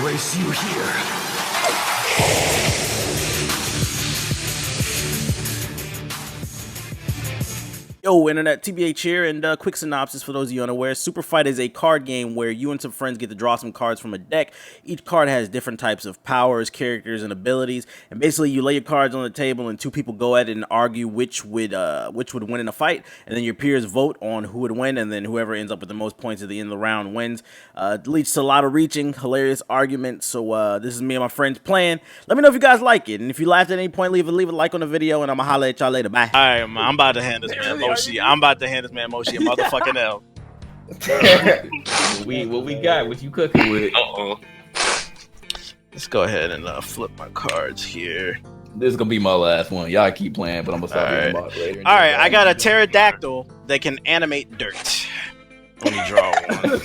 embrace you here. Yo, Internet, TBH here, and quick synopsis for those of you unaware. SuperFight is a card game where you and some friends get to draw some cards from a deck. Each card has different types of powers, characters, and abilities, and basically you lay your cards on the table and two people go at it and argue which would win in a fight, and then your peers vote on who would win, and then whoever ends up with the most points at the end of the round wins. It leads to a lot of reaching, hilarious arguments, so this is me and my friends playing. Let me know if you guys like it, and if you laughed at any point, leave a like on the video, and I'm gonna holler at y'all later. Bye. Alright, I'm about to hand this man Moshi. I'm about to hand this man Moshi a motherfucking L. What we got? What you cooking with? Let's go ahead and flip my cards here. This is gonna be my last one. Y'all keep playing, but I'm gonna stop being moderator. Alright, I got a pterodactyl that can animate dirt. Let me draw one.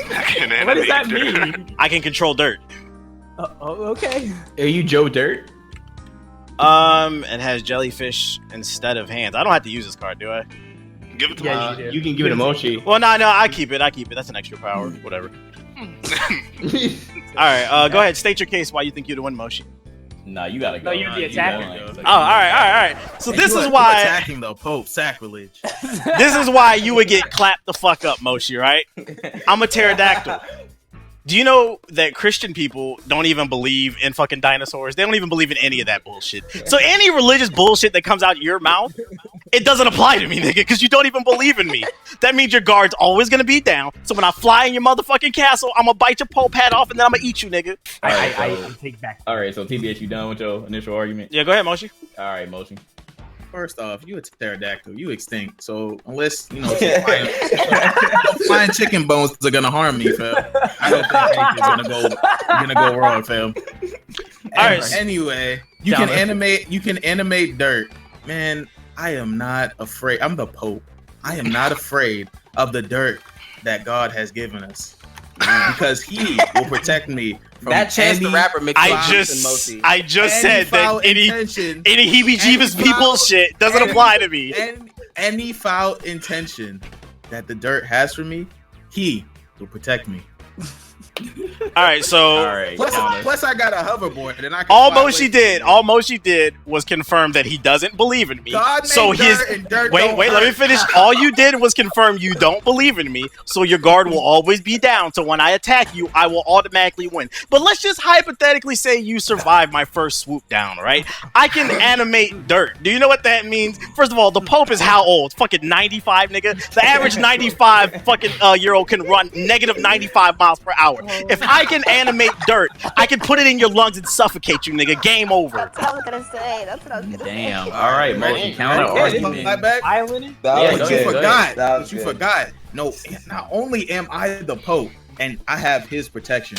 What does that mean? I can control dirt. Okay. Are you Joe Dirt? It has jellyfish instead of hands. I don't have to use this card, do I? Give it to Yeah, You can give it to Moshi. Well, no, I keep it. That's an extra power. Whatever. Alright, go ahead. State your case why you think you'd win, Moshi. Nah, you gotta go. No, you're the attacker. Oh, alright. So this is why attacking the Pope, sacrilege. this is why you would get clapped the fuck up, Moshi, right? I'm a pterodactyl. Do you know that Christian people don't even believe in fucking dinosaurs? They don't even believe in any of that bullshit. So any religious bullshit that comes out your mouth, it doesn't apply to me, nigga, because you don't even believe in me. That means your guard's always gonna be down. So when I fly in your motherfucking castle, I'm gonna bite your Pope hat off and then I'm gonna eat you, nigga. I take back. Alright, so TBH, you done with your initial argument? Yeah, go ahead, Moshi. Alright, Moshi. First off, you a pterodactyl, you extinct. So unless flying chicken bones are gonna harm me, fam, I don't think anything's gonna go wrong, fam. All right. Anyway, you can animate dirt, man. I am not afraid. I'm the Pope. I am not afraid of the dirt that God has given us, because He will protect me. That Chance the Rapper mixed I just said that any heebie-jeebies people shit doesn't apply to me. Any foul intention that the dirt has for me, He will protect me. Alright, so plus I got a hoverboard and I can all Moshi did was confirm that he doesn't believe in me. So wait, let me finish. All you did was confirm you don't believe in me, so your guard will always be down. So when I attack you, I will automatically win. But let's just hypothetically say you survive my first swoop down, right? I can animate dirt. Do you know what that means? First of all, the Pope is how old? Fucking 95, nigga. The average 95 fucking year old can run negative 95 miles per hour. If I can animate dirt, I can put it in your lungs and suffocate you, nigga. Game over. That's what I was gonna say. Damn. All right, Moshi. Counter argument. You forgot. No, not only am I the Pope and I have His protection,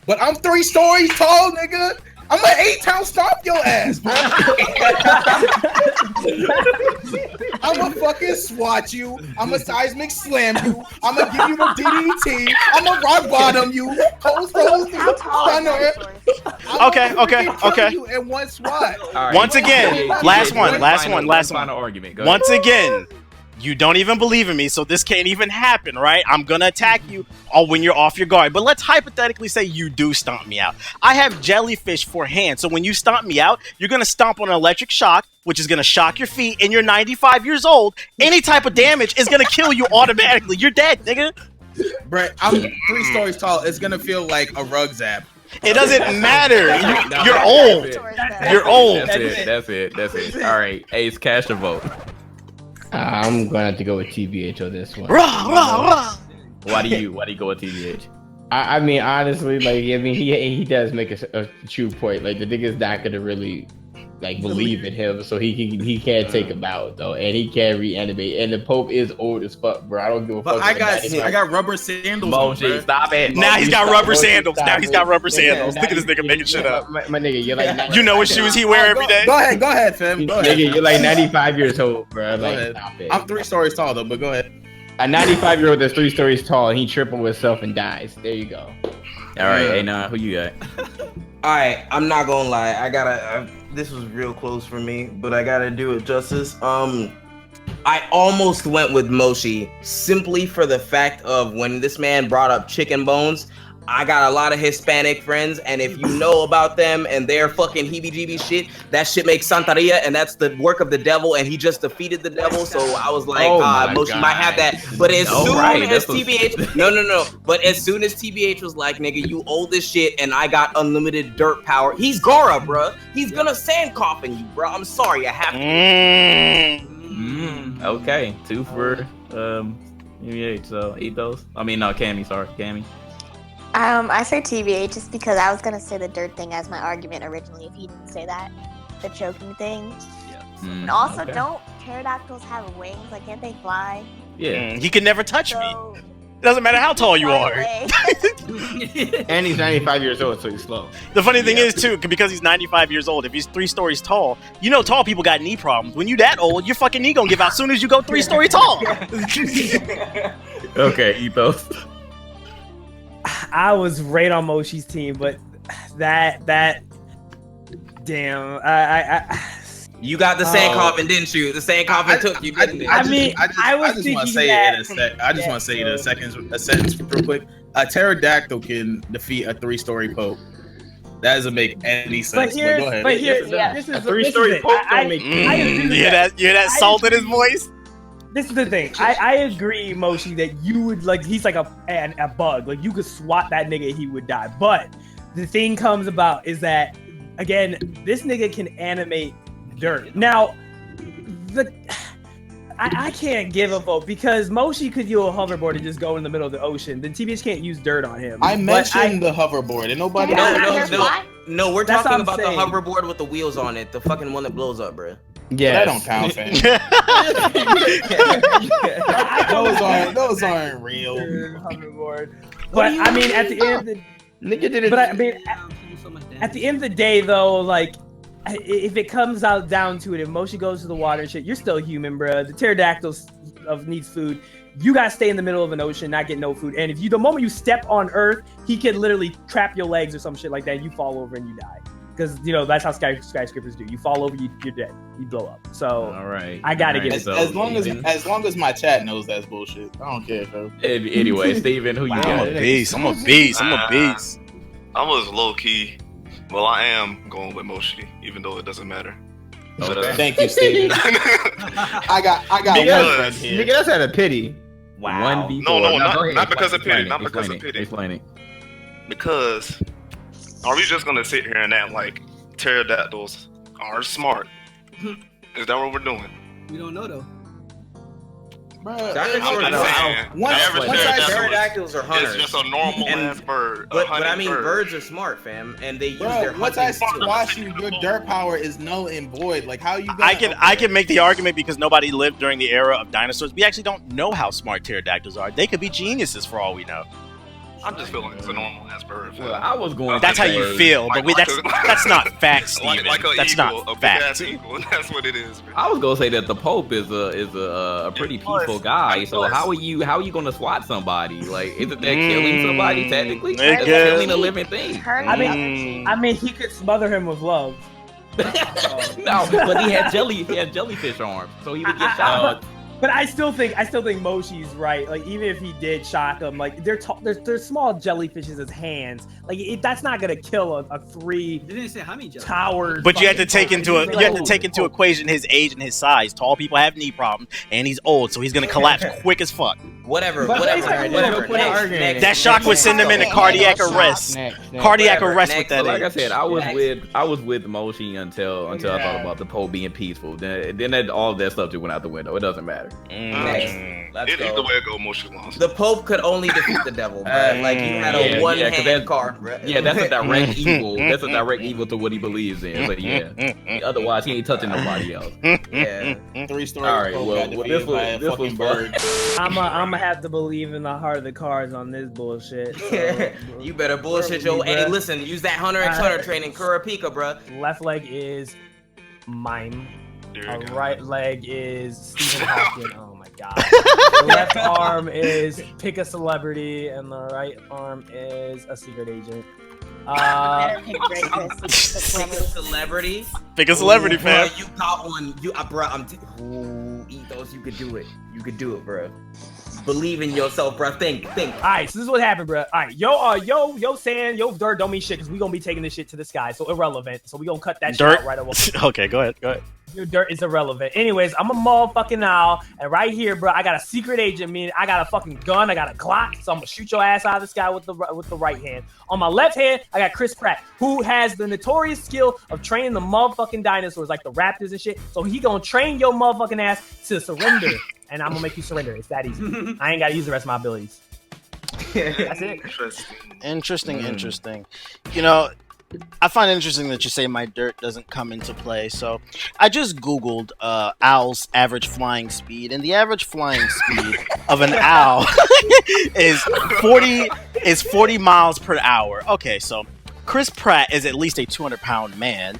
but I'm 3 stories tall, nigga. I'm an 8-town stomp your ass, bro. I'ma fucking swat you. I'ma seismic slam you. I'ma give you the DDT. I'ma rock bottom you. Post stunner. Okay. You in one swat. Right. Once again, last one. Final argument. Go Once again, you don't even believe in me, so this can't even happen, right? I'm gonna attack you when you're off your guard. But let's hypothetically say you do stomp me out. I have jellyfish for hands, so when you stomp me out, you're gonna stomp on an electric shock, which is gonna shock your feet, and you're 95 years old. Any type of damage is gonna kill you automatically. You're dead, nigga. Brett, I'm 3 stories tall. It's gonna feel like a rug zap. It doesn't matter. You're old. You're old. That's it. All right, Ace, cast your vote. I'm gonna have to go with TBH on this one. Why do you go with TBH? I mean, honestly, he does make a true point. Like, the nigga's not gonna really believe in him, so he can't take him out though, and he can't reanimate. And the Pope is old as fuck, bro. I don't give a fuck. But I got rubber sandals. Moshi, stop it. Now he's got rubber sandals. Look at this nigga making shit up. My nigga, you're like, you know what shoes he wear every day? Go ahead, fam. Go ahead. Nigga, you're like 95 years old, bro. Like, stop it. I'm 3 stories tall though, but go ahead. A 95-year-old that's 3 stories tall, and he tripping with himself and dies. There you go. All right, Anon, who you got? All right, I'm not gonna lie. This was real close for me, but I gotta do it justice. I almost went with Moshi simply for the fact of when this man brought up chicken bones. I got a lot of Hispanic friends, and if you know about them and their fucking heebie-jeebie shit, that shit makes Santeria, and that's the work of the devil, and he just defeated the devil. So I was like, Moshi might have that. But as soon as TBH, no. But as soon as TBH was like, nigga, you old as shit, and I got unlimited dirt power. He's Gara, bruh. He's gonna sand coffin you, bro. I'm sorry, I have to. Okay, 2 for TBH. So Ethos. I mean, no, Cammie. Sorry, Cammie. I say TBH just because I was gonna say the dirt thing as my argument originally. If he didn't say that, the choking thing. Yeah. And also, don't pterodactyls have wings? Like, can't they fly? Yeah. He can never touch me. It doesn't matter how tall you are. And he's 95 years old, so he's slow. The funny thing is, too, because he's 95 years old, if he's 3 stories tall, you know tall people got knee problems. When you that old, your fucking knee gonna give out as soon as you go 3 stories tall. Okay, Ethos. I was right on Moshi's team, but that damn, You got the sand coffin, didn't you? The sand coffin took you, didn't it? I just want to say it in a sec. I just want to say it in a sentence real quick. A pterodactyl can defeat a 3-story pope. That doesn't make any sense. But go ahead. This is a 3-story pope don't make You hear that salt in his voice? This is the thing. I agree, Moshi, that you would he's like a bug. Like, you could swat that nigga, he would die. But the thing comes about is that, again, this nigga can animate dirt. Now, I can't give a vote because Moshi could use a hoverboard and just go in the middle of the ocean. Then TBH can't use dirt on him. I mentioned the hoverboard and nobody. No, we're talking about the hoverboard with the wheels on it, the fucking one that blows up, bro. Yeah, that don't count, fam. those aren't real. Hoverboard. But I mean, at the end, at the end of the day, though, like, if it comes down to it, if Moshi goes to the water and shit, you're still human, bro. The pterodactyls needs food. You gotta stay in the middle of an ocean, not get no food. And if the moment you step on Earth, he could literally trap your legs or some shit like that. And you fall over and you die. Because that's how skyscrapers do. You fall over, you're dead. You blow up. So all right, I gotta give it. As long as my chat knows that's bullshit, I don't care, bro. Anyway, Steven, who you got? I'm a beast. I'm a beast. I was low key. Well, I am going with Moshi, even though it doesn't matter. Okay. Thank you, Steven. I got one friend here. Nigga, that's out of pity. Wow. No, not because of pity. Not because of pity. Explain it. Because are we just gonna sit here and act like pterodactyls are smart? Is that what we're doing? We don't know though. Pterodactyls are hunters. It's just a normal ass bird. But I mean, birds are smart, fam, and they use their hunting. Once I squash you, your dirt power is null and void. Like, how you? I can make the argument because nobody lived during the era of dinosaurs. We actually don't know how smart pterodactyls are. They could be geniuses for all we know. I'm just feeling it's a normal ass bird. Well, I was going. That's how you feel, but that's not facts, Steven. That's not facts. That's what it is. Man. I was gonna say that the Pope is a pretty peaceful guy. So how are you gonna swat somebody? Like, isn't that killing somebody technically? That's killing a living thing. I mean, he could smother him with love. No, but he had jellyfish arms, so he would get shot. But I still think Moshi's right. Like, even if he did shock him, like, they're small jellyfishes as hands. Like, that's not gonna kill a 3 They didn't say how many jellyfish. Towers. But you have to take into equation his age and his size. Tall people have knee problems, and he's old, so he's gonna collapse quick as fuck. Whatever. That shock would send him into cardiac arrest. Cardiac arrest with that. Like I said, I was with Moshi until I thought about the Pope being peaceful. Then all that stuff just went out the window. It doesn't matter. Let's go. Either way it go, Moshi lost. The Pope could only defeat the devil, bro. Like, you had a one-hand card, bro. Yeah, that's a direct evil. That's a direct evil to what he believes in. But yeah, otherwise he ain't touching nobody else. Yeah. 3-story. All right. Well, this was bird. I'm gonna have to believe in the heart of the cards on this bullshit. So, you better bullshit your. Hey, listen, use that Hunter x Hunter training, Kurapika, bro. Left leg is mime. Right leg is Stephen Hawking. Oh my god. The left arm is pick a celebrity, and the right arm is a secret agent. Pick a celebrity. Pick a celebrity, fam. You got one. Bro, Ethos, you could do it. You could do it, bro. Believe in yourself, bro. Think. All right, so this is what happened, bro. All right, yo, sand, yo, dirt don't mean shit because we gonna be taking this shit to the sky, so irrelevant. So we gonna cut that shit out right away. Okay, go ahead. Your dirt is irrelevant. Anyways, I'm a motherfucking owl, and right here, bro, I got a secret agent. Meaning I got a fucking gun. I got a Glock, so I'm gonna shoot your ass out of the sky with the right hand. On my left hand, I got Chris Pratt, who has the notorious skill of training the motherfucking dinosaurs, like the raptors and shit. So he gonna train your motherfucking ass to surrender, and I'm gonna make you surrender. It's that easy. I ain't gotta use the rest of my abilities. That's it. Interesting. You know, I find it interesting that you say my dirt doesn't come into play. So I just Googled owl's average flying speed, and the average flying speed of an owl is 40 miles per hour. Okay, so Chris Pratt is at least a 200-pound man.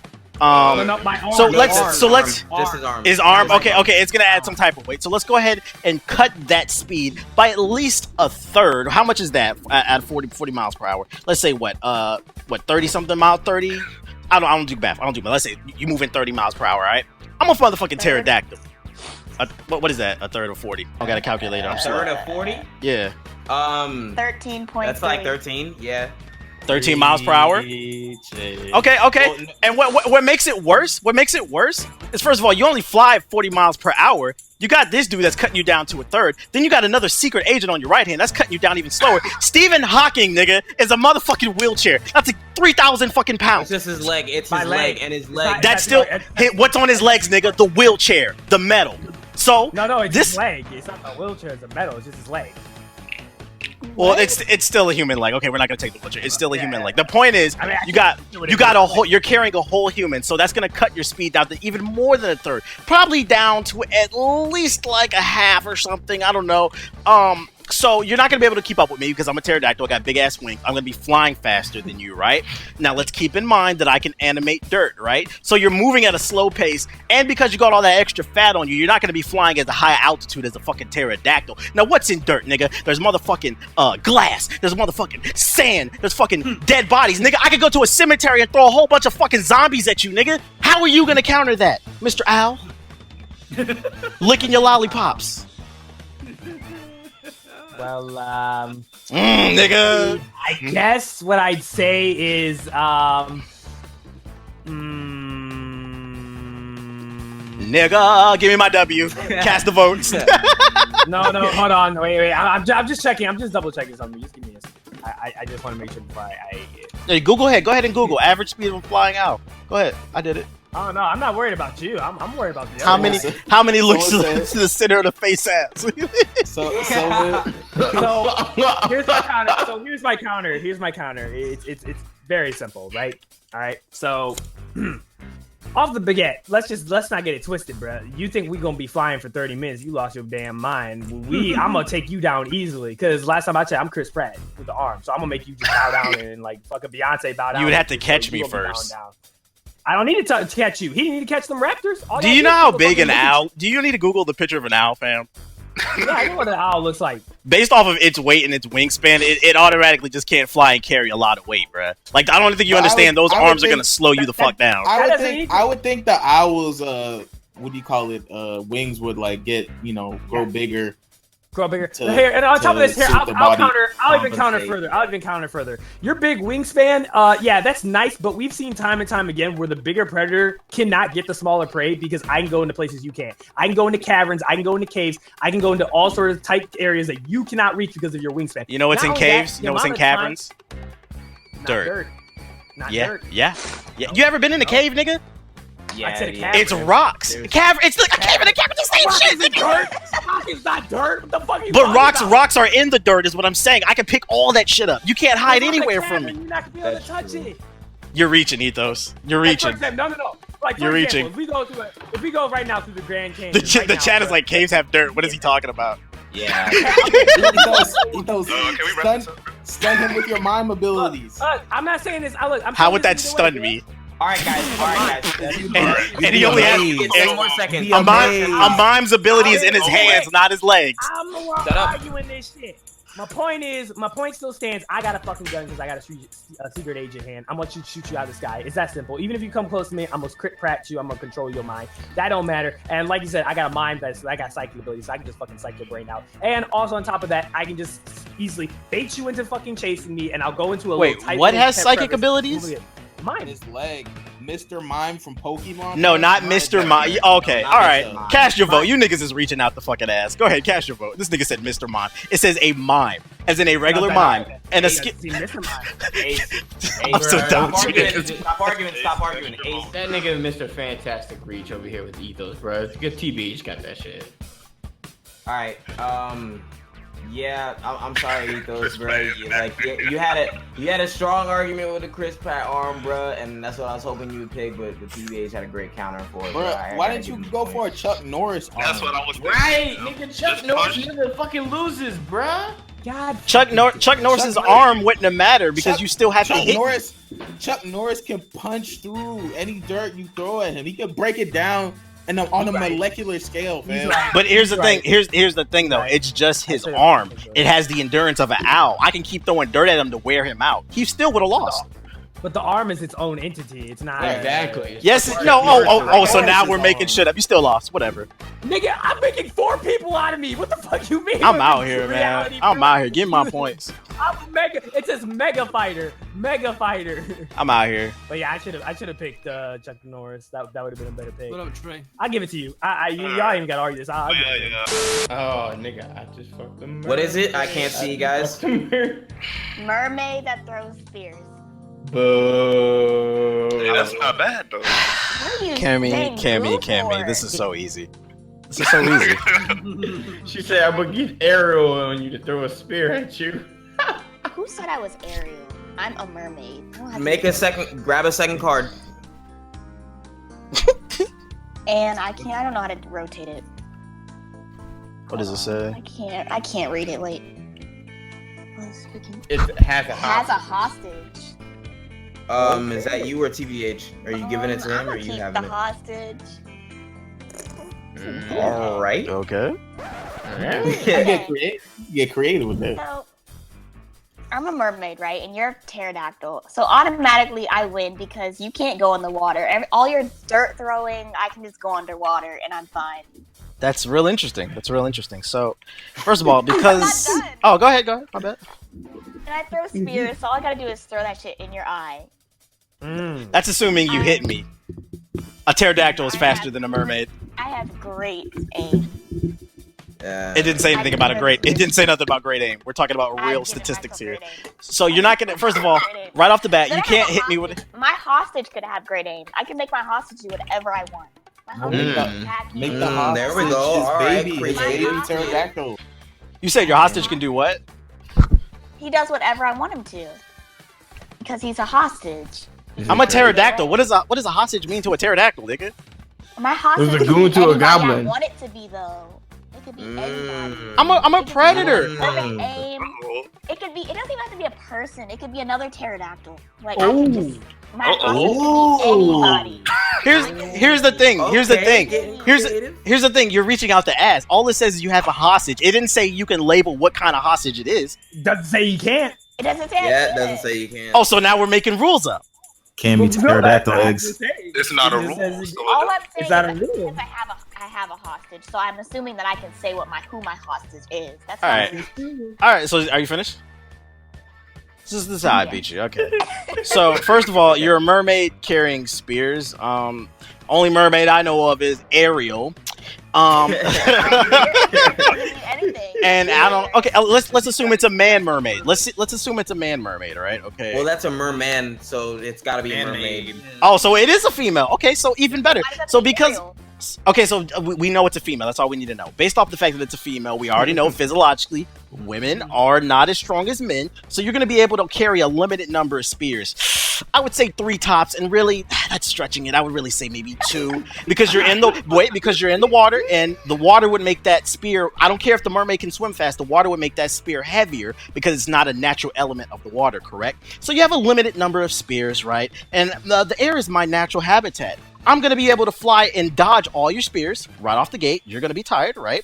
His arm. Okay, it's gonna add some type of weight. So let's go ahead and cut that speed by at least a third. How much is that at 40 miles per hour? Let's say what 30 something miles, 30. I don't do math. Let's say you move in 30 miles per hour, right? I'm a motherfucking pterodactyl. What is that? A third of 40? I got a calculator. I'm sorry. A third of 40? Yeah. 13.3. That's like 13. Yeah. 13 miles per hour. Okay. And what makes it worse? Is first of all, you only fly 40 miles per hour. You got this dude that's cutting you down to a third. Then you got another secret agent on your right hand that's cutting you down even slower. Stephen Hawking, nigga, is a motherfucking wheelchair. That's like 3,000 fucking pounds. It's just his leg. It's his leg and his leg. That's still what's on his legs, nigga? The wheelchair, the metal. So no, it's his leg. It's not the wheelchair. It's the metal. It's just his leg. Well, it's still a human leg. Okay, we're not gonna take the butcher. It's still a human leg. The point is, you're carrying a whole human, so that's gonna cut your speed down to even more than a third, probably down to at least like a half or something. I don't know. So you're not gonna be able to keep up with me because I'm a pterodactyl. I got big ass wings. I'm gonna be flying faster than you, right? Now let's keep in mind that I can animate dirt, right? So you're moving at a slow pace, and because you got all that extra fat on you, you're not gonna be flying at a high altitude as a fucking pterodactyl. Now what's in dirt, nigga? There's motherfucking glass. There's motherfucking sand. There's fucking dead bodies, nigga. I could go to a cemetery and throw a whole bunch of fucking zombies at you, nigga. How are you gonna counter that, Mr. Owl? Licking your lollipops. Well, nigga. I guess what I'd say is, nigga, give me my W. Cast the votes. No, hold on, wait. I'm just checking. I'm just double checking something. Just give me a second. I just want to make sure before I Hey, Google ahead. Go ahead and Google average speed of a flying owl. Go ahead. I did it. Oh no, I'm not worried about you. I'm worried about the How many looks to the center of the face has? So here's my counter. Here's my counter. It's very simple, right? All right. So off the baguette, let's not get it twisted, bro. You think we gonna be flying for 30 minutes? You lost your damn mind. I'm gonna take you down easily because last time I checked, I'm Chris Pratt with the arm, so I'm gonna make you just bow down and like fucking Beyonce bow down. You would have to catch me first. I don't need to catch you. He didn't need to catch them raptors. Do you know how big an owl? Do you need to Google the picture of an owl, fam? Yeah, I know what an owl looks like. Based off of its weight and its wingspan, it automatically just can't fly and carry a lot of weight, bruh. Like, I don't think you understand. Those arms are gonna slow you the fuck down. I would think the owl's wings would like get grow bigger. Here, and on top of this, here I'll even counter further. Your big wingspan, yeah, that's nice, but we've seen time and time again where the bigger predator cannot get the smaller prey because I can go into places you can't. I can go into caverns, I can go into caves, I can go into all sorts of type areas that you cannot reach because of your wingspan. You know what's in caves? You know what's in caverns? Dirt. Not dirt. Yeah. You ever been in a cave, nigga? Yeah, it's rocks. Cavern. It's like a cave in a cavern. The same shit. Dirt. Rock is not dirt. What the fuck are you But rocks are in the dirt, is what I'm saying. I can pick all that shit up. You can't hide anywhere from me. You're not gonna be able to touch it. You're reaching, Ethos. You're reaching. No. Like, you're reaching. If we go right now through the Grand Canyon, the chat is like, caves have dirt. What is he talking about? Yeah. Ethos, stun him with your mime abilities. I'm not saying this. How would that stun me? All right, guys. And he only has 1 more second. A mime's ability is in his hands, not his legs. I'm the one arguing this shit. My point still stands. I got a fucking gun because I got a secret agent hand. I'm gonna shoot you out of the sky. It's that simple. Even if you come close to me, I'm gonna crit prat you. I'm gonna control your mind. That don't matter. And like you said, I got a mind that's I got psychic abilities, so I can just fucking psych your brain out. And also on top of that, I can just easily bait you into fucking chasing me, and I'll go into a wait. What has psychic abilities? Mine. His leg. Mr. Mime from Pokemon? No, not Mr. Mime. Okay, all right. Cast your vote. You niggas is reaching out the fucking ass. Go ahead, cast your vote. This nigga said Mr. Mime. It says a mime, as in a regular mime. And a skip. Mr. Mime. I'm so dumb. Stop arguing. Ace. That nigga Mr. Fantastic Reach over here with Ethos, bro. Good TBH got that shit. All right. Yeah, I'm sorry, Ethos, bro. You had a strong argument with the Chris Pratt arm, bro, and that's what I was hoping you would pick. But the TBH had a great counter for it. Bro, why didn't you go for a Chuck Norris arm? That's what I was thinking. Right, nigga, Chuck Norris never fucking loses, bruh. God. Chuck Norris's arm wouldn't have mattered because you still have to hit. Chuck Norris can punch through any dirt you throw at him. He can break it down. And on a molecular scale, man. But here's the thing. Here's the thing, though. It's just his arm. It has the endurance of an owl. I can keep throwing dirt at him to wear him out. He still would have lost. But the arm is its own entity. It's not exactly. Yes. No. Oh. So now we're making shit up. You still lost. Whatever. Nigga, I'm making 4 people out of me. What the fuck you mean? I'm out here, man. I'm out here. Give me my points. I'm mega. It says mega fighter. I'm out here. But yeah, I should have picked Chuck Norris. That would have been a better pick. What up, Trey? I'll give it to you. Y'all even got to argue this. Oh, nigga, I just fucked them. What is it? I can't see you guys. Mermaid that throws spears. Boo. Yeah, that's not bad though. Cammie, this is so easy. This is so easy. She said, "I'm gonna get Ariel on you to throw a spear at you." Who said I was Ariel? I'm a mermaid. Grab a second card. And I don't know how to rotate it. What does it say? I can't read it. Wait. It has a hostage. Is that you or TBH? Are you giving it to him or are you having the hostage? All right. Okay. Get creative with that. So, I'm a mermaid, right? And you're a pterodactyl. So automatically I win because you can't go in the water. All your dirt throwing, I can just go underwater and I'm fine. That's real interesting. So, first of all, because oh, go ahead. My bad. And I throw spears, so all I gotta do is throw that shit in your eye. That's assuming you hit me. A pterodactyl is faster than a mermaid. I have great aim. It didn't say anything about It didn't say nothing about great aim. We're talking about real statistics here. So you're not gonna. First of all, right off the bat, you can't hit me with it. My hostage could have great aim. I can make my hostage do whatever I want. Make the hostage. There we go. All right, baby pterodactyl. You said your hostage can do what? He does whatever I want him to, because he's a hostage. I'm a pterodactyl. What does a hostage mean to a pterodactyl, nigga? My hostage It was a goon to a goblin. I want it to be though. It could be anybody. I'm a predator. Aim. It could be. It doesn't even have to be a person. It could be another pterodactyl. Like I can just. My hostage could be anybody. Here's the thing. Here's the thing. You're reaching out to ask. All it says is you have a hostage. It didn't say you can label what kind of hostage it is. Doesn't say you can't. It doesn't say. Yeah, it doesn't say you can't. Oh, so now we're making rules up. Cammie pterodactyl eggs. It's not a rule. All I'm saying is I have a hostage, so I'm assuming that I can say who my hostage is. That's all right. All right. So are you finished? This is how I beat you. Okay. So first of all, you're a mermaid carrying spears. Only mermaid I know of is Ariel. And I don't. Okay, let's assume it's a man mermaid. Let's assume it's a man mermaid. All right. Okay. Well, that's a merman, so it's got to be a mermaid. Oh, so it is a female. Okay, so even better. So because. Okay, so we know it's a female. That's all we need to know. Based off the fact that it's a female, we already know physiologically women are not as strong as men. So you're going to be able to carry a limited number of spears. I would say 3 tops, and really, that's stretching it. I would really say maybe 2 because you're in the water, and the water would make that spear. I don't care if the mermaid can swim fast. The water would make that spear heavier because it's not a natural element of the water. Correct. So you have a limited number of spears, right? And the air is my natural habitat. I'm going to be able to fly and dodge all your spears right off the gate. You're going to be tired, right?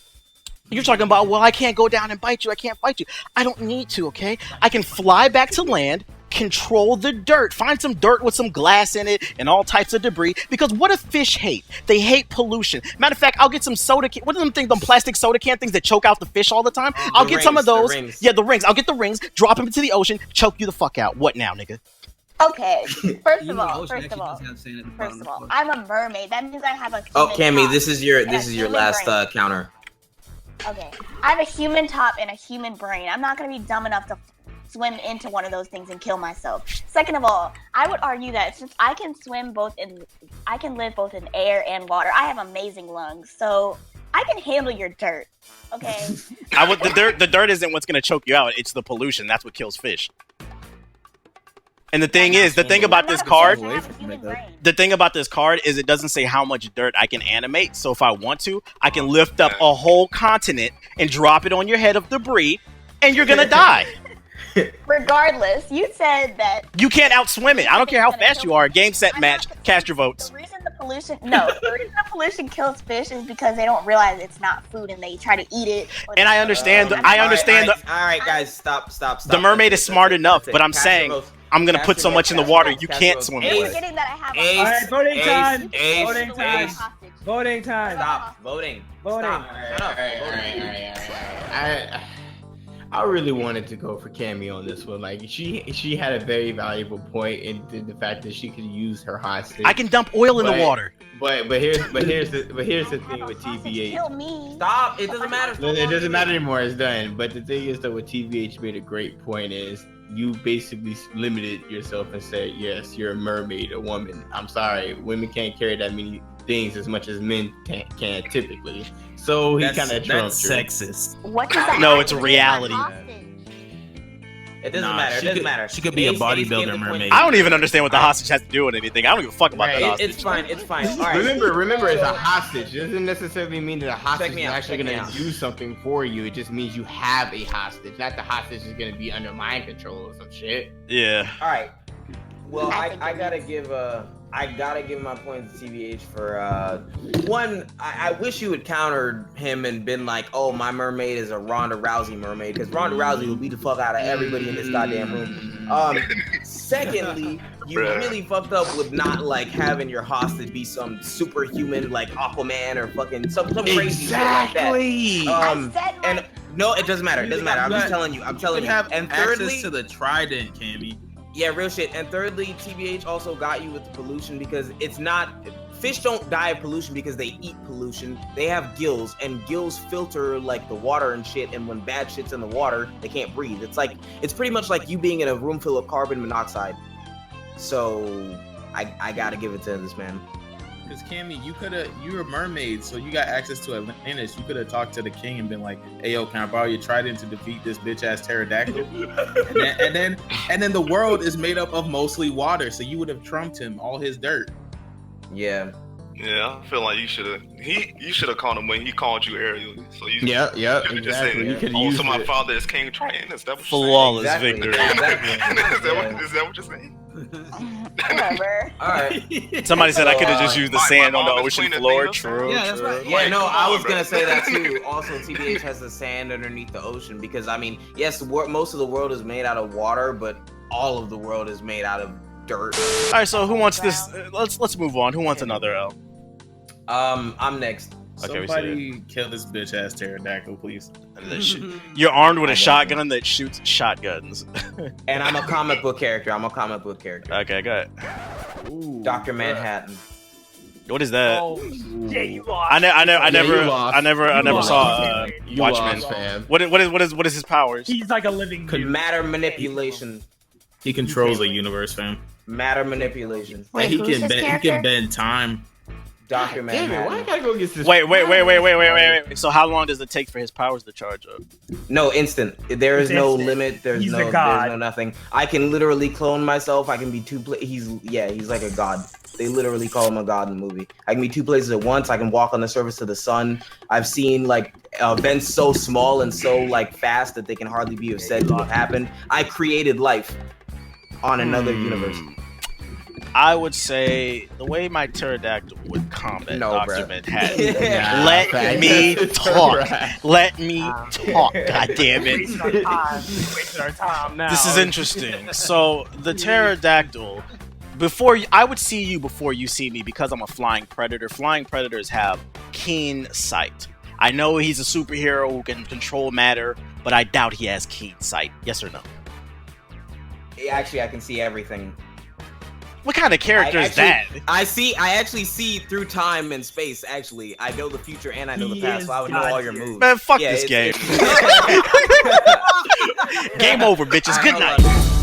You're talking about, well, I can't go down and bite you. I can't fight you. I don't need to, okay? I can fly back to land, control the dirt, find some dirt with some glass in it and all types of debris. Because what do fish hate? They hate pollution. Matter of fact, I'll get some soda can. What are them things? Them plastic soda can things that choke out the fish all the time? I'll get some of those. The rings. I'll get the rings, drop them into the ocean, choke you the fuck out. What now, nigga? Okay, first of all, I'm a mermaid. That means I have a. Oh, Cammie, this is your last counter. Okay, I have a human top and a human brain. I'm not gonna be dumb enough to swim into one of those things and kill myself. Second of all, I would argue that since I can live both in air and water. I have amazing lungs, so I can handle your dirt. Okay. The dirt isn't what's gonna choke you out. It's the pollution. That's what kills fish. And the thing about this card is it doesn't say how much dirt I can animate. So if I want to, I can lift up a whole continent and drop it on your head of debris, and you're gonna die. Regardless, you said that you can't outswim it. I don't care how fast you are. Game, set, match. Cast your votes. The reason the pollution kills fish is because they don't realize it's not food and they try to eat it. And I understand. All right, guys, stop. The mermaid is smart enough, but I'm saying I'm gonna put so much in the water you can't swim away. All right, voting time. Voting time. Stop voting. Stop. Shut up. I really wanted to go for Cammie on this one. Like she had a very valuable point in the fact that she could use her hostage. I can dump oil in the water. But here's the thing with TVH. Stop! It doesn't matter. It doesn't matter anymore. It's done. But the thing is, though, what TVH made a great point is you basically limited yourself and said, yes, you're a mermaid, a woman. I'm sorry, women can't carry that many things as much as men can typically. So he kind of trumped her. That's sexist. What does that No, it's reality. It doesn't matter. It doesn't matter. She could be a bodybuilder mermaid. I don't even understand what the hostage has to do with anything. I don't give a fuck about that hostage. It's fine. All right. Remember, it's a hostage. It doesn't necessarily mean that a hostage is actually going to do something for you. It just means you have a hostage. Not the hostage is going to be under mind control or some shit. Yeah. All right. Well, I gotta give my points to TVH for one. I wish you had countered him and been like, "Oh, my mermaid is a Ronda Rousey mermaid," because Ronda Rousey will beat the fuck out of everybody in this goddamn room. Secondly, you really fucked up with not like having your hostage be some superhuman like Aquaman or fucking some crazy shit like that. And no, it doesn't matter. It doesn't matter. I'm just telling you. I'm telling you. And thirdly, access to the trident, Cammie. Yeah, real shit. And thirdly, TBH also got you with the pollution because it's not... Fish don't die of pollution because they eat pollution. They have gills, and gills filter like the water and shit, and when bad shit's in the water, they can't breathe. It's pretty much like you being in a room full of carbon monoxide. So, I gotta give it to this man. Because Cammie, you're a mermaid, so you got access to Atlantis. You could have talked to the king and been like, "Hey, yo, can I borrow your trident to defeat this bitch ass pterodactyl?" and then the world is made up of mostly water, so you would have trumped him, all his dirt. Yeah. Yeah, I feel like you should have called him when he called you Ariel. So you exactly. Just said, so my father is King Triton. Is that what you're flawless saying? victory? Exactly. Is that what you're saying? Whatever. All right. Somebody said I could have just used the sand on the ocean floor. True. Yeah, that's right. Yeah, no, I was gonna say that too. Also, TBH has the sand underneath the ocean because I mean, yes, most of the world is made out of water, but all of the world is made out of dirt. All right, so who wants this? Let's move on. Who wants another L? I'm next. Okay, somebody kill this bitch ass pterodactyl, please. You're armed with a shotgun that shoots shotguns. And I'm a comic book character. Okay, go ahead. Ooh, Dr. Manhattan. What is that? Oh, yeah, you lost. I never saw Watchmen. What is his powers? He's like a living matter manipulation. He controls a universe, fam. Matter manipulation. Wait, he can bend time. Dr. Manhattan. Why I gotta go get this? Wait. So how long does it take for his powers to charge up? No, instant. There is no limit. There's no nothing. I can literally clone myself. I can be he's like a god. They literally call him a god in the movie. I can be two places at once. I can walk on the surface of the sun. I've seen like events so small and so like fast that they can hardly be said to have happened. I created life on another universe. I would say the way my pterodactyl would combat Dr. Manhattan. Let me talk. Let me talk. God damn it. This is interesting. So the pterodactyl, I would see you before you see me because I'm a flying predator. Flying predators have keen sight. I know he's a superhero who can control matter, but I doubt he has keen sight. Yes or no? Actually, I can see everything. What kind of character is that? I actually see through time and space, actually. I know the future and I know the past, so I would know all your moves. Man, fuck this game. Game over, bitches. Good night.